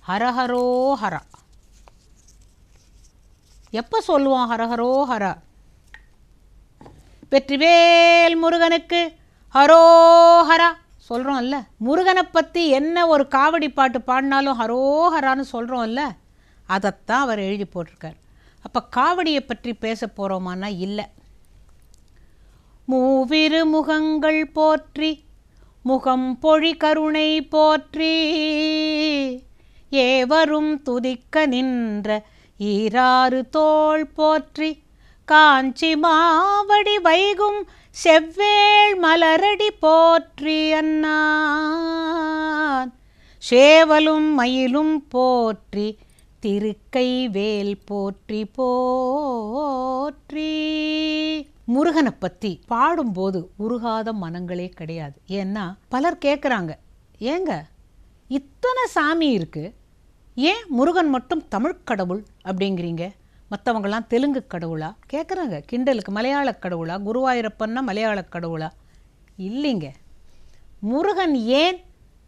ஹரஹரோ ஹரா. எப்போ சொல்லுவோம் ஹரஹரோ ஹரா? வெற்றிவேல் முருகனுக்கு ஹரோஹரா சொல்கிறோம்ல. முருகனை பற்றி என்ன ஒரு காவடி பாட்டு பாடினாலும் ஹரோஹரான்னு சொல்கிறோம்ல, அதைத்தான் அவர் எழுதி போட்டிருக்கார். அப்போ காவடியை பற்றி பேச போகிறோமான்னா இல்லை. மூவிரு முகங்கள் போற்றி முகம் பொழி கருணை போற்றி ஏவரும் துதிக்க நின்ற ஈராறு தோள் போற்றி காஞ்சி மாவடி வைகும் செவ்வேள் மலரடி போற்றி அன்னான் சேவலும் மயிலும் போற்றி திருக்கை வேல் போற்றி போற்றி. முருகனை பற்றி பாடும்போது உருகாத மனங்களே கிடையாது. ஏன்னா பலர் கேட்குறாங்க, ஏங்க இத்தனை சாமி இருக்குது, ஏன் முருகன் மட்டும் தமிழ் கடவுள் அப்படிங்கிறீங்க, மற்றவங்களாம் தெலுங்கு கடவுளா கேட்குறாங்க. கிண்டலுக்கு மலையாள கடவுளா, குருவாயூரப்பன்னா மலையாள கடவுளா? இல்லைங்க. முருகன் ஏன்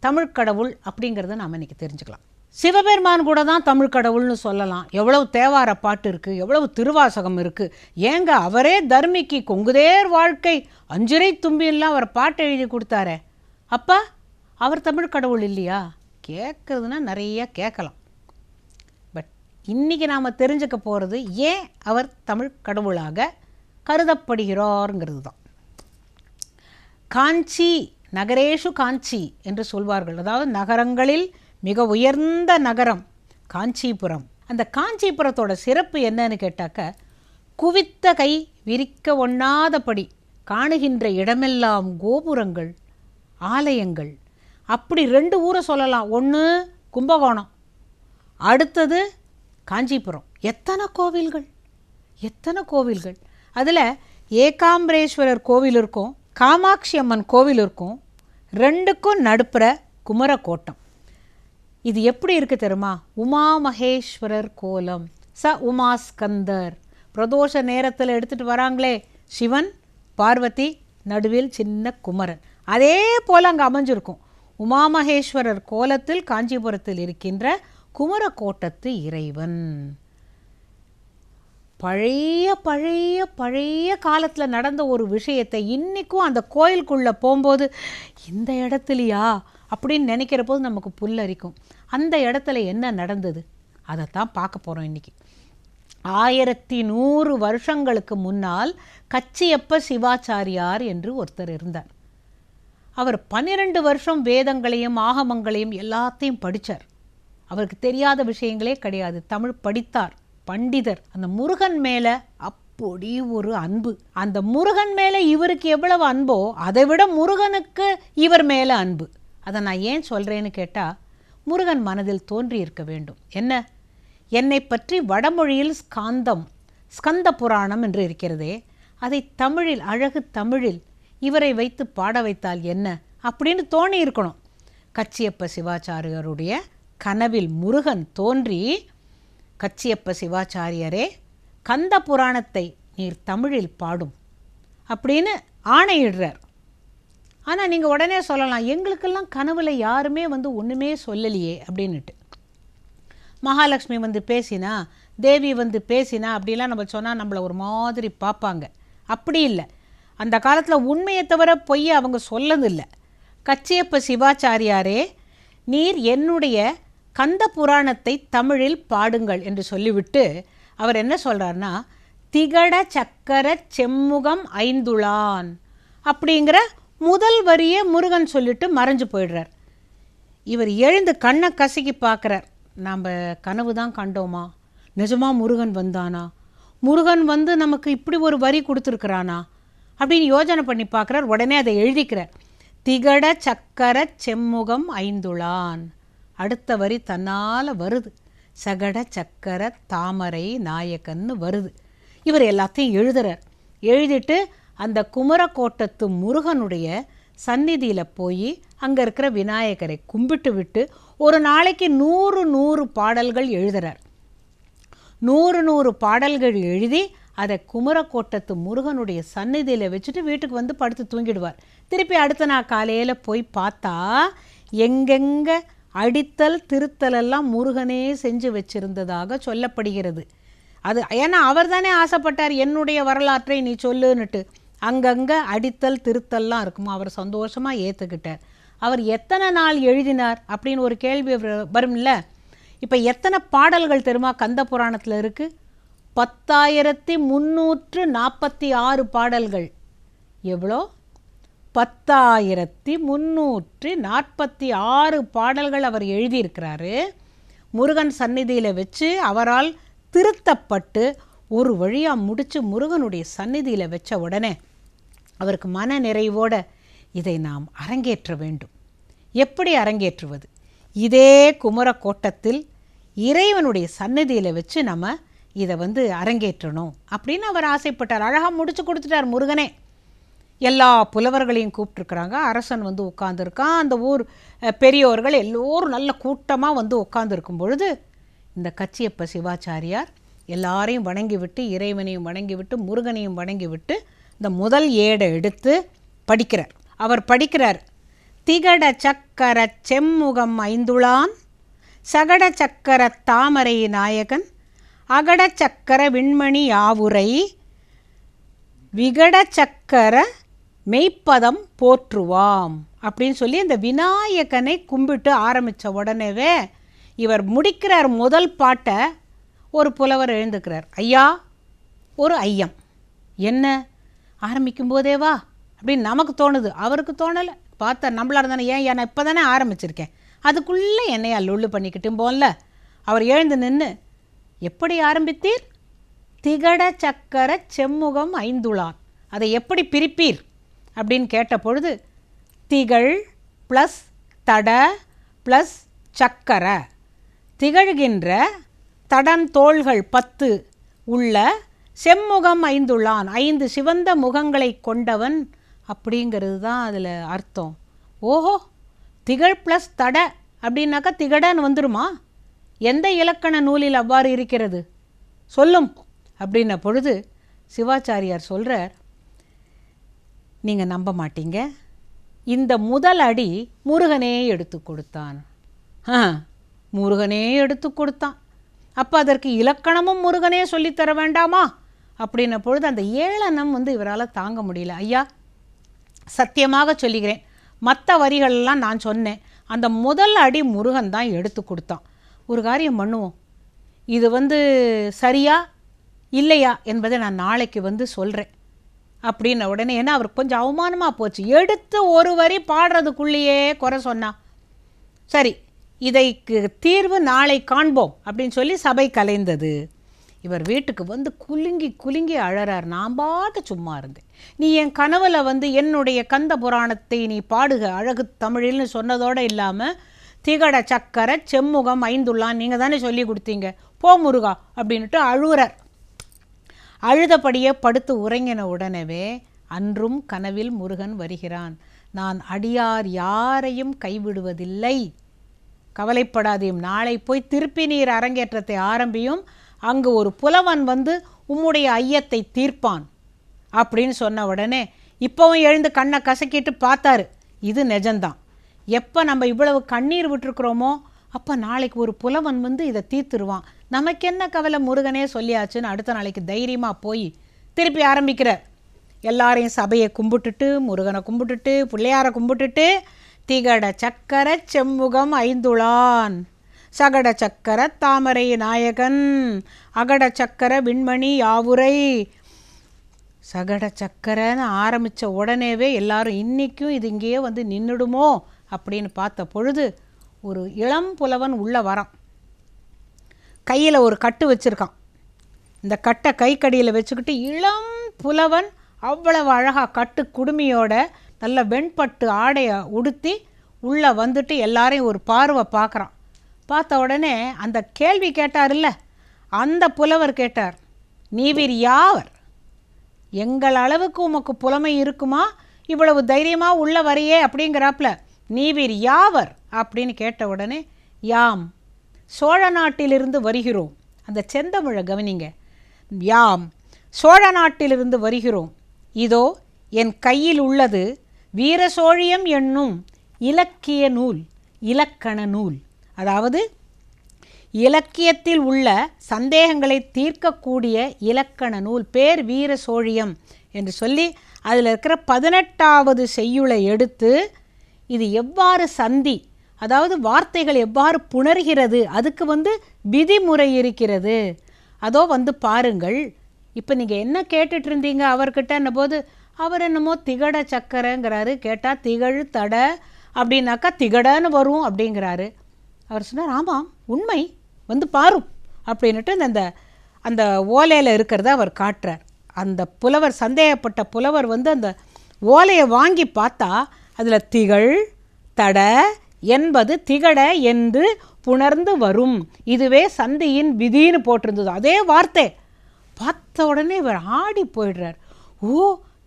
தமிழ் கடவுள் அப்படிங்கிறத நாம் இன்றைக்கி தெரிஞ்சுக்கலாம். சிவபெருமான் கூட தான் தமிழ் கடவுள்னு சொல்லலாம். எவ்வளவு தேவார பாட்டு இருக்குது, எவ்வளவு திருவாசகம் இருக்குது. ஏங்க அவரே தர்மிக்கு கொங்குதேர் வாழ்க்கை அஞ்சுரை தும்பியெல்லாம் அவர் பாட்டு எழுதி கொடுத்தாரே, அப்பா அவர் தமிழ் கடவுள் இல்லையா? கேட்குறதுன்னா நிறைய கேட்கலாம். பட் இன்றைக்கி நாம் தெரிஞ்சுக்க போகிறது ஏன் அவர் தமிழ் கடவுளாக கருதப்படுகிறார்ங்கிறது தான். காஞ்சி நகரேஷு காஞ்சி என்று சொல்வார்கள். அதாவது நகரங்களில் மிக உயர்ந்த நகரம் காஞ்சிபுரம். அந்த காஞ்சிபுரத்தோட சிறப்பு என்னன்னு கேட்டாக்க, குவித்த கை விரிக்க ஒண்ணாதபடி காணுகின்ற இடமெல்லாம் கோபுரங்கள், ஆலயங்கள். அப்படி 2 ஊரை சொல்லலாம். ஒன்று கும்பகோணம், அடுத்தது காஞ்சிபுரம். எத்தனை கோவில்கள், எத்தனை கோவில்கள்! அதில் ஏகாம்பரேஸ்வரர் கோவில் இருக்கும், காமாட்சி அம்மன் கோவில் இருக்கும், 2க்கும் நடுப்புற குமரக்கோட்டம். இது எப்படி இருக்குது தெரியுமா? உமா மகேஸ்வரர் கோலம், ச உமாஸ்கந்தர். பிரதோஷ நேரத்தில் எடுத்துகிட்டு வராங்களே சிவன் பார்வதி, நடுவில் சின்ன குமரன். அதே போல் அங்கே அமைஞ்சிருக்கும். உமா மகேஸ்வரர் கோலத்தில் காஞ்சிபுரத்தில் இருக்கின்ற குமரக்கோட்டத்து இறைவன். பழைய பழைய பழைய காலத்தில் நடந்த ஒரு விஷயத்தை இன்றைக்கும் அந்த கோயிலுக்குள்ளே போகும்போது இந்த இடத்துலையா அப்படின்னு நினைக்கிற போது நமக்கு புல்லரிக்கும். அந்த இடத்துல என்ன நடந்தது அதைத்தான் பார்க்க போகிறோம் இன்றைக்கி. 1100 வருஷங்களுக்கு முன்னால் கச்சியப்ப சிவாச்சாரியார் என்று ஒருத்தர் இருந்தார். அவர் 12 வருஷம் வேதங்களையும் ஆகமங்களையும் எல்லாத்தையும் படித்தார். அவருக்கு தெரியாத விஷயங்களே கிடையாது. தமிழ் படித்தார், பண்டிதர். அந்த முருகன் மேலே அப்படி ஒரு அன்பு. அந்த முருகன் மேலே இவருக்கு எவ்வளவு அன்போ அதை விட முருகனுக்கு இவர் மேலே அன்பு. அதை நான் ஏன் சொல்கிறேன்னு கேட்டால், முருகன் மனதில் தோன்றி இருக்க வேண்டும். என்ன? என்னை பற்றி வடமொழியில் ஸ்கந்த புராணம் என்று இருக்கிறதே, அதை தமிழில், அழகு தமிழில் இவரை வைத்து பாட வைத்தால் என்ன அப்படின்னு தோணி இருக்கணும். கச்சியப்ப சிவாச்சாரியருடைய கனவில் முருகன் தோன்றி, கச்சியப்ப சிவாச்சாரியரே கந்த புராணத்தை நீர் தமிழில் பாடும் அப்படின்னு ஆணையிடுறார். ஆனால் நீங்கள் உடனே சொல்லலாம், எங்களுக்கெல்லாம் கனவுல யாருமே ஒன்றுமே சொல்லலையே அப்படின்னுட்டு. மகாலட்சுமி பேசினா, தேவி பேசினா அப்படிலாம் நம்ம சொன்னால் நம்மளை ஒரு மாதிரி பார்ப்பாங்க. அப்படி இல்லை. அந்த காலத்தில் உண்மையை தவிர பொய்யை அவங்க சொல்லதில்லை. கச்சியப்ப சிவாச்சாரியாரே நீர் என்னுடைய கந்த புராணத்தை தமிழில் பாடுங்கள் என்று சொல்லிவிட்டு அவர் என்ன சொல்கிறார்னா, திகட சக்கர செம்முகம் ஐந்துளான் அப்படிங்கிற முதல் வரியே முருகன் சொல்லிட்டு மறைஞ்சு போயிடுறார். இவர் எழுந்து கண்ணை கசக்கி பார்க்குறார். நாம் கனவு தான் கண்டோமா? நிஜமாக முருகன் வந்தானா? முருகன் நமக்கு இப்படி ஒரு வரி கொடுத்துருக்குறானா அப்படின்னு யோஜனை பண்ணி பார்க்குறார். உடனே அதை எழுதிக்கிறார். திகட சக்கர செம்முகம் ஐந்துளான். அடுத்த வரி தன்னால் வருது. சகட சக்கர தாமரை நாயக்கன்னு வருது. இவர் எல்லாத்தையும் எழுதுறார். எழுதிட்டு அந்த குமரக்கோட்டத்து முருகனுடைய சந்நிதியில் போய் அங்கே இருக்கிற விநாயகரை கும்பிட்டு விட்டு ஒரு நாளைக்கு 100 பாடல்கள் எழுதுறார். 100 பாடல்கள் எழுதி அதை குமரக்கோட்டத்து முருகனுடைய சந்நிதியில் வச்சுட்டு வீட்டுக்கு படுத்து தூங்கிடுவார். திருப்பி அடுத்த நாள் காலையில் போய் பார்த்தா எங்கெங்கே அடித்தல் திருத்தல் எல்லாம் முருகனே செஞ்சு வச்சிருந்ததாக சொல்லப்படுகிறது. அது ஏன்னா அவர் தானே ஆசைப்பட்டார் என்னுடைய வரலாற்றை நீ சொல்லுன்னுட்டு. அங்கங்கே அடித்தல் திருத்தல்லாம் இருக்குமா, அவர் சந்தோஷமாக ஏற்றுக்கிட்டார். அவர் எத்தனை நாள் எழுதினார் அப்படின்னு ஒரு கேள்வி வரும்ல. இப்போ எத்தனை பாடல்கள் தெரியுமா கந்த புராணத்தில் இருக்குது? 10,346 பாடல்கள். எவ்வளோ? 10,346 பாடல்கள் அவர் எழுதியிருக்கிறாரு. முருகன் சந்நிதியில் வச்சு அவரால் திருத்தப்பட்டு ஒரு வழியாக முடித்து முருகனுடைய சந்நிதியில் வச்ச உடனே அவருக்கு மன நிறைவோட இதை நாம் அரங்கேற்ற வேண்டும். எப்படி அரங்கேற்றுவது? இதே குமரக்கோட்டத்தில் இறைவனுடைய சந்நிதியில் வச்சு நம்ம இதை அரங்கேற்றணும் அப்படின்னு அவர் ஆசைப்பட்டார். அழகாக முடிச்சு கொடுத்துட்டார் முருகனே. எல்லா புலவர்களையும் கூப்பிட்டுருக்குறாங்க. அரசன் உட்காந்துருக்கான். அந்த ஊர் பெரியோர்கள் எல்லோரும் நல்ல கூட்டமாக உட்காந்துருக்கும் பொழுது இந்த கச்சியப்ப சிவாச்சாரியார் எல்லாரையும் வணங்கி விட்டு, இறைவனையும் வணங்கி விட்டு, முருகனையும் வணங்கி விட்டு இந்த முதல் ஏடை எடுத்து படிக்கிறார். அவர் படிக்கிறார், திகட சக்கர செம்முகம் ஐந்துளான், சகட சக்கர தாமரை நாயகன், அகட சக்கர விண்மணி யாவுரை, விகட சக்கர மெய்ப்பதம் போற்றுவாம் அப்படின்னு சொல்லி இந்த விநாயகனை கும்பிட்டு ஆரம்பித்த உடனேவே இவர் முடிக்கிறார் முதல் பாட்டை. ஒரு புலவர் எழுந்துக்கிறார், ஐயா ஒரு ஐயம். என்ன? ஆரம்பிக்கும் போதேவா அப்படின்னு நமக்கு தோணுது, அவருக்கு தோணலை. பார்த்தா நம்மளா இருந்தானே, ஏன் நான் இப்போ தானே ஆரம்பிச்சிருக்கேன், அதுக்குள்ளே என்னையா லொல்லு பண்ணிக்கிட்டும் போல. அவர் எழுந்து நின்று, எப்படி ஆரம்பித்தீர்? திகட சக்கர செம்முகம் ஐந்துளான், அதை எப்படி பிரிப்பீர் அப்படின்னு கேட்ட பொழுது, திகழ் ப்ளஸ் தட ப்ளஸ் சக்கர, திகழ்கின்ற தடன் தோள்கள் 10 உள்ள செம்முகம் ஐந்துள்ளான், 5 சிவந்த முகங்களை கொண்டவன் அப்படிங்கிறது தான் அதில் அர்த்தம். ஓஹோ, திகழ் ப்ளஸ் தட அப்படின்னாக்கா திகடன்னு வந்துருமா? எந்த இலக்கண நூலில் அவ்வாறு இருக்கிறது சொல்லும் அப்படின்ன பொழுது சிவாச்சாரியார் சொல்கிறார், நீங்கள் நம்ப மாட்டீங்க, இந்த முதல் அடி முருகனே எடுத்து கொடுத்தான். முருகனே எடுத்து கொடுத்தான், அப்போ அதற்கு இலக்கணமும் முருகனே சொல்லித்தர வேண்டாமா அப்படின்ன பொழுது அந்த ஏளனம் இவரால் தாங்க முடியல. ஐயா சத்தியமாக சொல்லுகிறேன், மற்ற வரிகளெல்லாம் நான் சொன்னேன், அந்த முதல் அடி முருகன் தான் எடுத்து கொடுத்தான். ஒரு காரியம் பண்ணுவோம், இது சரியா இல்லையா என்பதை நான் நாளைக்கு சொல்கிறேன் அப்படின்ன உடனே, ஏன்னா அவருக்கு கொஞ்சம் அவமானமாக போச்சு. எடுத்து ஒரு வரி பாடுறதுக்குள்ளேயே குறை சொன்னா. சரி, இதைக்கு தீர்வு நாளை காண்போம் அப்படின்னு சொல்லி சபை கலைந்தது. இவர் வீட்டுக்கு குலுங்கி குலுங்கி அழறார். நான் பாட்டு சும்மா இருந்தேன், நீ என் கனவுல என்னுடைய கந்த புராணத்தை நீ பாடுக அழகு தமிழில்னு சொன்னதோடு இல்லாமல் திகட சக்கர செம்முகம் ஐந்துள்ளான் நீங்கள் தானே சொல்லி கொடுத்தீங்க, போ முருகா அப்படின்ட்டு அழுகிறார். அழுதபடியே படுத்து உறங்கின உடனேவே அன்றும் கனவில் முருகன் வருகிறான். நான் அடியார் யாரையும் கைவிடுவதில்லை, கவலைப்படாதையும், நாளை போய் திருப்பி நீர் அரங்கேற்றத்தை ஆரம்பியும், அங்கு ஒரு புலவன் உம்முடைய ஐயத்தை தீர்ப்பான் அப்படின்னு சொன்ன உடனே இப்போவும் எழுந்து கண்ணை கசக்கிட்டு பார்த்தாரு. இது நிஜம்தான், எப்போ நம்ம இவ்வளவு கண்ணீர் விட்டுருக்குறோமோ அப்போ நாளைக்கு ஒரு புலவன் இதை தீர்த்துருவான், நமக்கு என்ன கவலை, முருகனே சொல்லியாச்சுன்னு அடுத்த நாளைக்கு தைரியமாக போய் திருப்பி ஆரம்பிக்கிறார். எல்லாரையும் சபையை கும்பிட்டுட்டு, முருகனை கும்பிட்டுட்டு, பிள்ளையாரை கும்பிட்டுட்டு, திகட சக்கர செம்முகம் ஐந்துளான், சகட சக்கர தாமரை நாயகன், அகட சக்கர விண்மணி யாவுரை. சகட சக்கரன்னு ஆரம்பித்த உடனேவே எல்லாரும் இன்றைக்கும் இது இங்கேயே நின்றுடுமோ அப்படின்னு பார்த்த பொழுது ஒரு இளம் புலவன் உள்ளே வரான். கையில் ஒரு கட்டு வச்சுருக்கான். இந்த கட்டை கைக்கடியில் வச்சுக்கிட்டு இளம் புலவன் அவ்வளவு அழகாக கட்டு குடுமியோட நல்ல வெண்பட்டு ஆடையை உடுத்தி உள்ளே வந்துட்டு எல்லாரையும் ஒரு பார்வை பார்க்குறான். பார்த்த உடனே அந்த கேள்வி கேட்டார் இல்லை, அந்த புலவர் கேட்டார், நீவீர் யாவர்? எங்கள் அளவுக்கு உமக்கு புலமை இருக்குமா, இவ்வளவு தைரியமாக உள்ள வரையே அப்படிங்கிறாப்புல, நீவீர் யாவர் அப்படின்னு கேட்ட உடனே, யாம் சோழ நாட்டிலிருந்து வருகிறோம். அந்த செந்தமிழை கவனிங்க, யாம் சோழ நாட்டிலிருந்து வருகிறோம், இதோ என் கையில் உள்ளது வீர சோழியம் என்னும் இலக்கிய நூல், இலக்கண நூல் அதாவது இலக்கியத்தில் உள்ள சந்தேகங்களை தீர்க்கக்கூடிய இலக்கண நூல் பேர் வீர சோழியம் என்று சொல்லி அதில் இருக்கிற 18வது செய்யுளை எடுத்து இது எவ்வாறு சந்தி, அதாவது வார்த்தைகள் எவ்வாறு புணர்கிறது, அதுக்கு விதிமுறை இருக்கிறது, அதோ பாருங்கள். இப்போ நீங்கள் என்ன கேட்டுட்டு இருந்தீங்க அவர்கிட்ட போது அவர் என்னமோ திகட சக்கரைங்கிறாரு, கேட்டால் திகழ் தட அப்படின்னாக்கா திகடன்னு வரும் அப்படிங்கிறாரு. அவர் சொன்னார், ஆமாம் உண்மை, பாரும் அப்படின்ட்டு அந்த அந்த ஓலையில் இருக்கிறத அவர் காட்டுறார். அந்த புலவர், சந்தேகப்பட்ட புலவர் அந்த ஓலையை வாங்கி பார்த்தா அதில் திகழ் தட என்பது திகட என்று புணர்ந்து வரும், இதுவே சந்தியின் விதின்னு போட்டிருந்தது. அதே வார்த்தை பார்த்த உடனே இவர் ஆடி போயிடுறார். ஓ,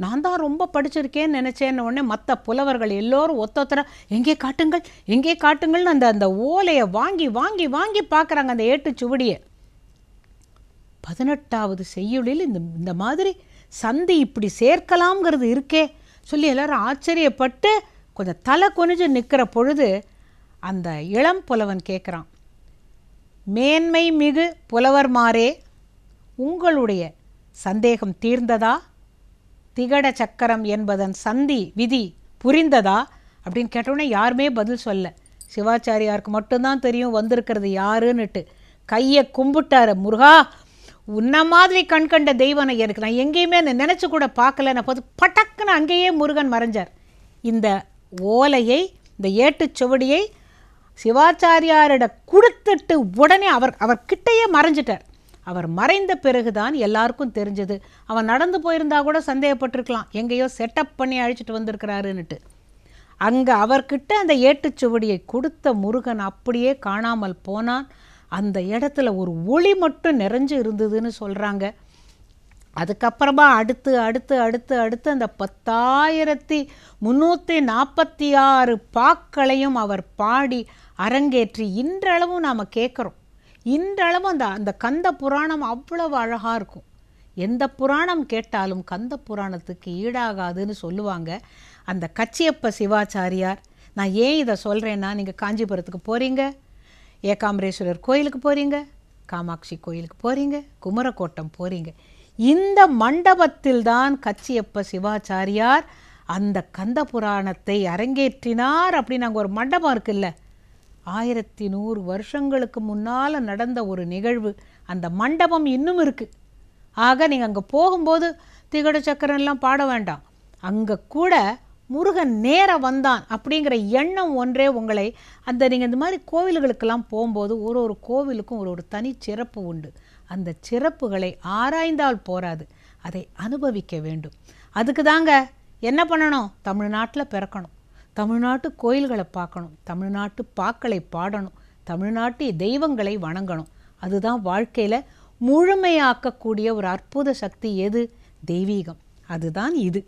நான் தான் ரொம்ப படிச்சிருக்கேன்னு நினச்சேன்னு உடனே மற்ற புலவர்கள் எல்லோரும் ஒத்தொத்தர எங்கே காட்டுங்கள் எங்கே காட்டுங்கள்னு அந்த அந்த ஓலையை வாங்கி வாங்கி வாங்கி பார்க்குறாங்க, அந்த ஏட்டுச்சுவடியை. 18வது செய்யுளில் இந்த மாதிரி சந்தி இப்படி சேர்க்கலாம்ங்கிறது இருக்கே சொல்லி எல்லாரும் ஆச்சரியப்பட்டு கொஞ்சம் தலை குனிஞ்சு நிற்கிற பொழுது அந்த இளம் புலவன் கேட்குறான், மேன்மை மிகு புலவர்மாரே, உங்களுடைய சந்தேகம் தீர்ந்ததா? திகட சக்கரம் என்பதன் சந்தி விதி புரிந்ததா அப்படின்னு கேட்டவுடனே யாருமே பதில் சொல்ல. சிவாச்சாரியாருக்கு மட்டும்தான் தெரியும் வந்திருக்கிறது யாருன்னுட்டு. கையை கும்பிட்டாரு, முருகா உன்ன மாதிரி கண்கண்ட தெய்வனை எனக்கு நான் எங்கேயுமே நினச்சி கூட பார்க்கலன்னு போது பட்டக்குன்னு அங்கேயே முருகன் மறைஞ்சார். இந்த ஓலையை, இந்த ஏட்டுச்சுவடியை சிவாச்சாரியாரிட கொடுத்துட்டு உடனே அவர் கிட்டையே மறைஞ்சிட்டார். அவர் மறைந்த பிறகுதான் எல்லாருக்கும் தெரிஞ்சது. அவன் நடந்து போயிருந்தா கூட சந்தேகப்பட்டிருக்கலாம், எங்கேயோ செட்டப் பண்ணி அழைச்சிட்டு வந்திருக்கிறாருன்னுட்டு. அங்கே அவர்கிட்ட அந்த ஏட்டுச்சுவடியை கொடுத்த முருகன் அப்படியே காணாமல் போனான். அந்த இடத்துல ஒரு ஒளி மட்டும் நிறைஞ்சு இருந்ததுன்னு சொல்கிறாங்க. அதுக்கப்புறமா அடுத்து அடுத்து அடுத்து அடுத்து அந்த 10,346 பாக்களையும் அவர் பாடி அரங்கேற்றி இன்றளவும் நாம் கேட்குறோம். இன்றளவும் அந்த கந்த புராணம் அவ்வளவு அழகாக இருக்கும். எந்த புராணம் கேட்டாலும் கந்த புராணத்துக்கு ஈடாகாதுன்னு சொல்லுவாங்க. அந்த கச்சியப்ப சிவாச்சாரியார், நான் ஏன் இதை சொல்கிறேன்னா, நீங்கள் காஞ்சிபுரத்துக்கு போகிறீங்க, ஏகாம்பரேஸ்வரர் கோயிலுக்கு போகிறீங்க, காமாட்சி கோயிலுக்கு போகிறீங்க, குமரக்கோட்டம் போகிறீங்க, இந்த மண்டபத்தில் தான் கச்சியப்ப சிவாச்சாரியார் அந்த கந்த புராணத்தை அரங்கேற்றினார். அப்படின்னு அங்கே ஒரு மண்டபம் இருக்குல்ல, 1100 வருஷங்களுக்கு முன்னால் நடந்த ஒரு நிகழ்வு. அந்த மண்டபம் இன்னும் இருக்குது. ஆக நீங்கள் அங்கே போகும்போது திகட சக்கரம்லாம் பாட வேண்டாம், அங்கே கூட முருகன் நேர வந்தான் அப்படிங்கிற எண்ணம் ஒன்றே உங்களை நீங்கள் இந்த மாதிரி கோவில்களுக்கெல்லாம் போகும்போது ஒரு கோவிலுக்கும் ஒரு தனி சிறப்பு உண்டு. அந்த சிறப்புகளை ஆராய்ந்தால் போராது, அதை அனுபவிக்க வேண்டும். அதுக்கு தாங்க என்ன பண்ணணும், தமிழ்நாட்டில் பிறக்கணும், தமிழ்நாட்டு கோயில்களை பார்க்கணும், தமிழ்நாட்டு பாக்களை பாடணும், தமிழ்நாட்டு தெய்வங்களை வணங்கணும். அதுதான் வாழ்க்கையில் முழுமையாக்கக்கூடிய ஒரு அற்புத சக்தி. எது? தெய்வீகம். அதுதான் இது.